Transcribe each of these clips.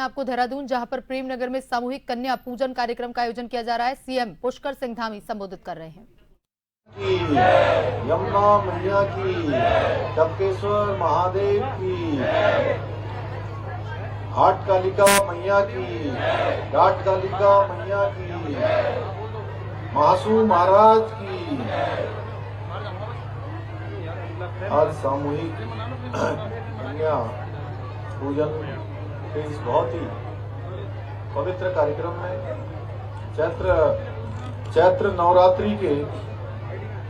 आपको देहरादून, जहां पर प्रेमनगर में सामूहिक कन्या पूजन कार्यक्रम का आयोजन किया जा रहा है। सीएम पुष्कर सिंह धामी संबोधित कर रहे हैं। यमुना मैया की, टपकेश्वर महादेव की, घाट कालिका मैया की, घाट कालिका मैया की, महासू महाराज की। आज सामूहिक कन्या पूजन के इस बहुत ही पवित्र कार्यक्रम में चैत्र नवरात्रि के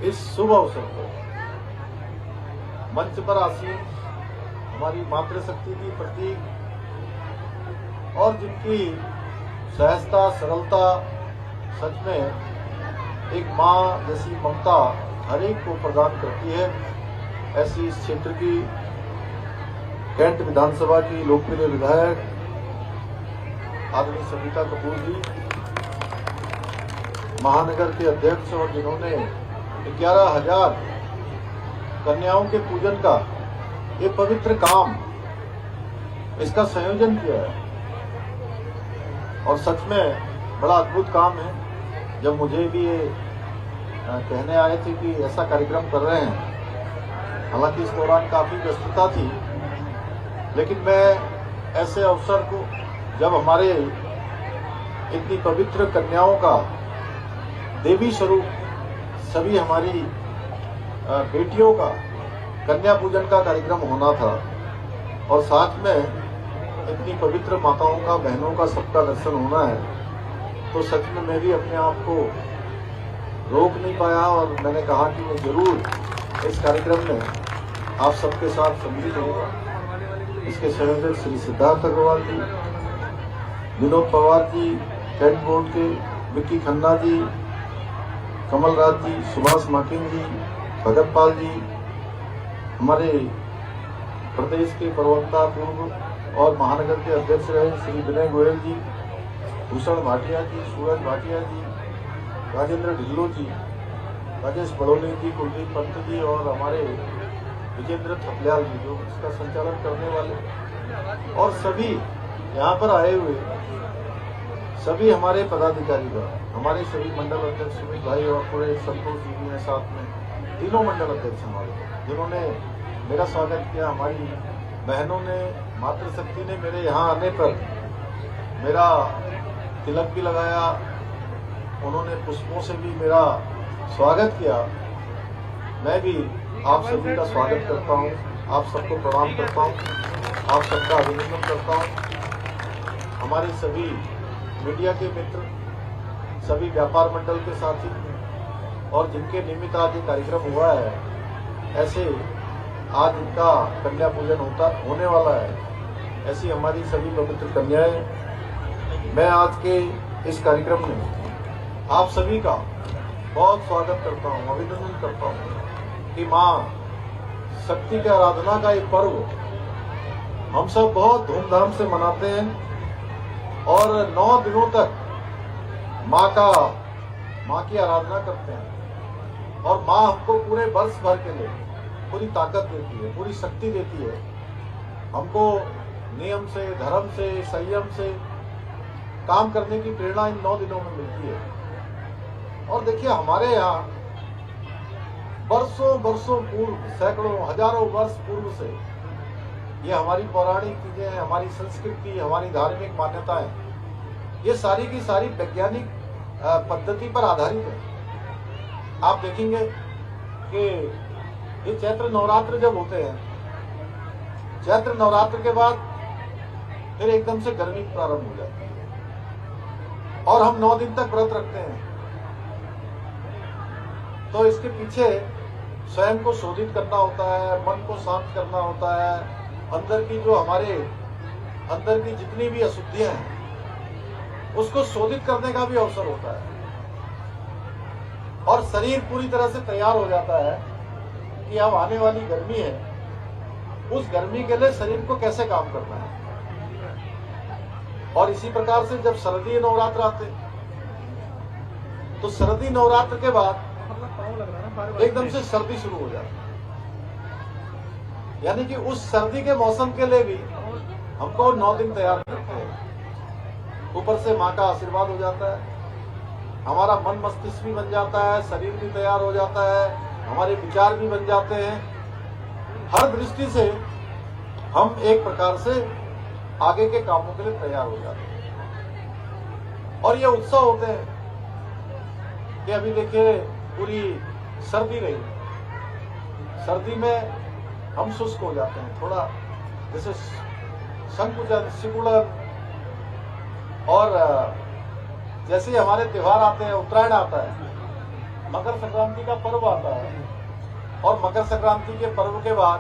इस शुभ अवसर पर मंच पर आसीन हमारी मातृशक्ति की प्रतीक और जिनकी सहजता, सरलता सच में एक माँ जैसी ममता हर एक को प्रदान करती है, ऐसी इस क्षेत्र की कैंट विधानसभा की लोकप्रिय विधायक आदरणीय सविता कपूर जी, महानगर के अध्यक्ष, और जिन्होंने 11,000 कन्याओं के पूजन का ये पवित्र काम, इसका संयोजन किया है। और सच में बड़ा अद्भुत काम है। जब मुझे भी ये कहने आए थे कि ऐसा कार्यक्रम कर रहे हैं, हालांकि इस दौरान काफी व्यस्तता थी, लेकिन मैं ऐसे अवसर को, जब हमारे इतनी पवित्र कन्याओं का देवी स्वरूप सभी हमारी बेटियों का कन्या पूजन का कार्यक्रम होना था और साथ में इतनी पवित्र माताओं का, बहनों का, सबका दर्शन होना है, तो सच में मैं भी अपने आप को रोक नहीं पाया और मैंने कहा कि मैं जरूर इस कार्यक्रम में आप सबके साथ सम्मिलित होगा। इसके संयोजक श्री सिद्धार्थ अग्रवाल जी, विनोद पवार जी, कैंट बोर्ड के विक्की खन्ना जी, कमल राज जी, सुभाष माकिन जी, भगत पाल जी, हमारे प्रदेश के प्रवक्ता पूर्व और महानगर के अध्यक्ष रहे श्री विनय गोयल जी, भूषण भाटिया जी, सूरज भाटिया जी, राजेंद्र ढिल्लो जी, राजेश बड़ोली जी, कुलदीप पंत जी और हमारे विजेंद्र थपलियाल जी, जो इसका संचालन करने वाले, और सभी यहाँ पर आए हुए सभी हमारे पदाधिकारी का, हमारे सभी मंडल अध्यक्ष सुमित भाई और पूरे संतोष जी भी हैं साथ में, तीनों मंडल अध्यक्ष हमारे, जिन्होंने मेरा स्वागत किया। हमारी बहनों ने, मातृशक्ति ने मेरे यहाँ आने पर मेरा तिलक भी लगाया, उन्होंने पुष्पों से भी मेरा स्वागत किया। मैं भी आप सभी का स्वागत करता हूँ, आप सबको प्रणाम करता हूँ, आप सबका अभिनंदन करता हूँ। हमारे सभी मीडिया के मित्र, सभी व्यापार मंडल के साथी और जिनके निमित्त आज ये कार्यक्रम हुआ है, ऐसे आज इनका कन्या पूजन होने वाला है, ऐसी हमारी सभी पवित्र कन्याएं। मैं आज के इस कार्यक्रम में आप सभी का बहुत स्वागत करता हूँ, अभिनंदन करता हूँ कि माँ शक्ति की आराधना का ये पर्व हम सब बहुत धूमधाम से मनाते हैं और 9 दिनों तक माँ की आराधना करते हैं और माँ हमको पूरे वर्ष भर के लिए पूरी ताकत देती है, पूरी शक्ति देती है। हमको नियम से, धर्म से, संयम से काम करने की प्रेरणा इन 9 दिनों में मिलती है। और देखिए, हमारे यहाँ वर्षों पूर्व, सैकड़ों, हजारों वर्ष पूर्व से ये हमारी पौराणिक चीजें हैं, हमारी संस्कृति, हमारी धार्मिक मान्यताएं, ये सारी की सारी वैज्ञानिक पद्धति पर आधारित है। आप देखेंगे कि ये चैत्र नवरात्र जब होते हैं, चैत्र नवरात्र के बाद फिर एकदम से गर्मी प्रारंभ हो जाती है और हम 9 दिन तक व्रत रखते हैं। तो इसके पीछे स्वयं को शोधित करना होता है, मन को शांत करना होता है, अंदर की जो हमारे अंदर की जितनी भी अशुद्धियां हैं उसको शोधित करने का भी अवसर होता है और शरीर पूरी तरह से तैयार हो जाता है कि अब आने वाली गर्मी है, उस गर्मी के लिए शरीर को कैसे काम करना है। और इसी प्रकार से जब सर्दी नवरात्र आते, तो सर्दी नवरात्र के बाद एकदम से सर्दी शुरू हो जाती है, यानी कि उस सर्दी के मौसम के लिए भी हमको 9 दिन तैयार करते हैं। ऊपर से माँ का आशीर्वाद हो जाता है, हमारा मन मस्तिष्क भी बन जाता है, शरीर भी तैयार हो जाता है, हमारे विचार भी बन जाते हैं। हर दृष्टि से हम एक प्रकार से आगे के कामों के लिए तैयार हो जाते हैं। और ये उत्सव होते हैं कि अभी देखिए पूरी सर्दी रही, सर्दी में हम शुष्क हो जाते हैं, थोड़ा जैसे संकुचन, सिकुड़न, और जैसे ही हमारे त्योहार आते हैं, उत्तरायण आता है, मकर संक्रांति का पर्व आता है, और मकर संक्रांति के पर्व के बाद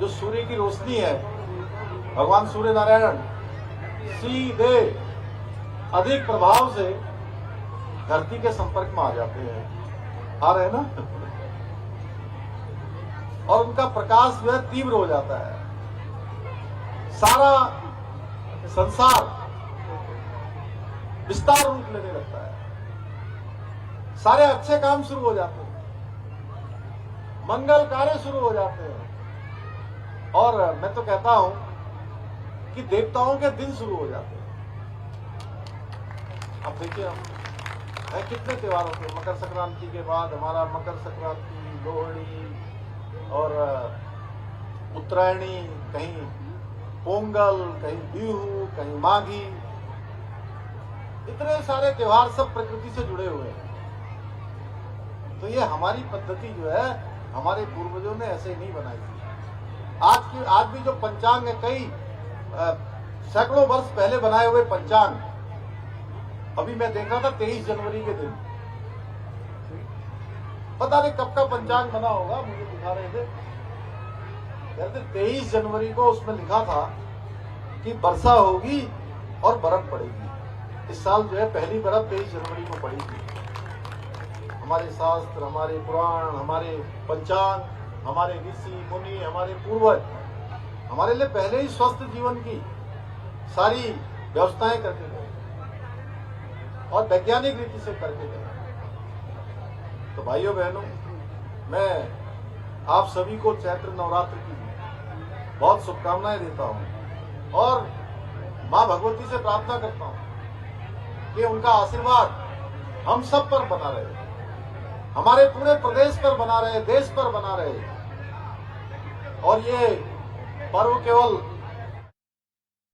जो सूर्य की रोशनी है, भगवान सूर्य नारायण सीधे अधिक प्रभाव से धरती के संपर्क में आ जाते हैं, आ रहे हैं ना, और उनका प्रकाश जो है तीव्र हो जाता है, सारा संसार विस्तार रूप लेने लगता है, सारे अच्छे काम शुरू हो जाते हैं, मंगल कार्य शुरू हो जाते हैं, और मैं तो कहता हूं कि देवताओं के दिन शुरू हो जाते हैं। अब देखिए हम कितने त्योहार होते हैं, मकर संक्रांति के बाद हमारा मकर संक्रांति, लोहड़ी और उत्तरायणी, कहीं पोंगल, कहीं बिहू, कहीं माघी, इतने सारे त्योहार सब प्रकृति से जुड़े हुए हैं। तो ये हमारी पद्धति जो है, हमारे पूर्वजों ने ऐसे नहीं बनाई थी। आज भी जो पंचांग है, कई सैकड़ों वर्ष पहले बनाए हुए पंचांग, अभी मैं देख रहा था 23 जनवरी के दिन, पता नहीं कब का पंचांग बना होगा, मुझे दिखा रहे थे, कहते 23 जनवरी को उसमें लिखा था कि वर्षा होगी और बर्फ पड़ेगी। इस साल जो है पहली बर्फ 23 जनवरी को पड़ी थी। हमारे शास्त्र, हमारे पुराण, हमारे पंचांग, हमारे ऋषि मुनि, हमारे पूर्वज हमारे लिए पहले ही स्वस्थ जीवन की सारी व्यवस्थाएं करके गए और वैज्ञानिक रीति से करके गए। तो भाइयों बहनों, मैं आप सभी को चैत्र नवरात्र की बहुत शुभकामनाएं देता हूं, और मां भगवती से प्रार्थना करता हूं कि उनका आशीर्वाद हम सब पर बना रहे, हमारे पूरे प्रदेश पर बना रहे, देश पर बना रहे, और ये पर्व केवल